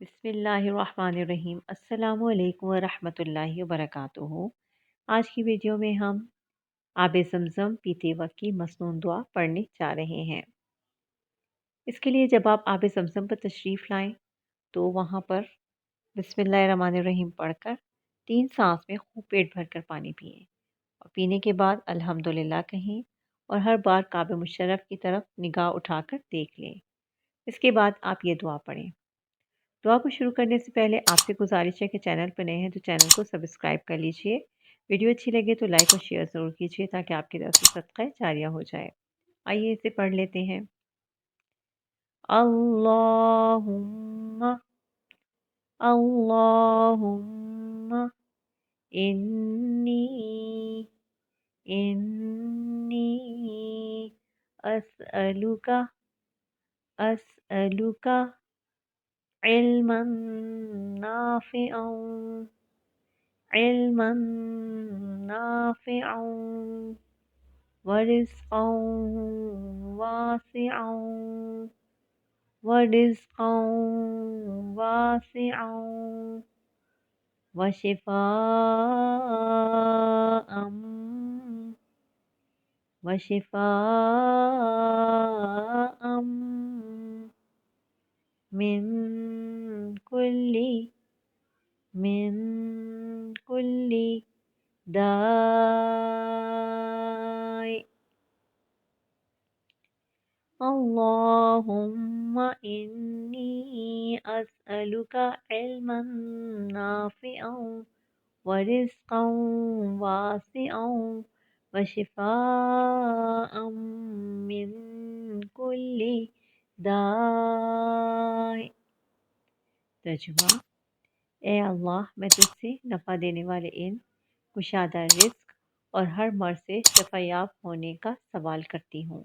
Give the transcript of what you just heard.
بسم اللہ الرحمن الرحیم۔ السلام علیکم ورحمۃ اللہ وبرکاتہ۔ آج کی ویڈیو میں ہم آب زمزم پیتے وقت کی مسنون دعا پڑھنے جا رہے ہیں۔ اس کے لیے جب آپ آب زمزم پر تشریف لائیں تو وہاں پر بسم اللہ الرحمن الرحیم پڑھ کر 3 سانس میں خوب پیٹ بھر کر پانی پئیں اور پینے کے بعد الحمدللہ کہیں اور ہر بار کعبہ مشرف کی طرف نگاہ اٹھا کر دیکھ لیں۔ اس کے بعد آپ یہ دعا پڑھیں۔ دعا کو شروع کرنے سے پہلے آپ سے گزارش ہے کہ چینل پر نئے ہیں تو چینل کو سبسکرائب کر لیجئے۔ ویڈیو اچھی لگے تو لائک اور شیئر ضرور کیجئے تاکہ آپ کی طرف سے صدقہ جاریہ ہو جائے۔ آئیے اسے پڑھ لیتے ہیں۔ اللہم اللہم انی انی اسألک اسألک علما نافعا علما نافعا ورزقا واسعا ورزقا واسعا وشفاء من كل داء اللهم إني أسألك علما نافعا ورزقا واسعا وشفاء من كل داء۔ ترجمہ: اے اللہ، میں تجھ سے نفع دینے والے علم، کشادہ رزق اور ہر مرض سے شفا یاب ہونے کا سوال کرتی ہوں۔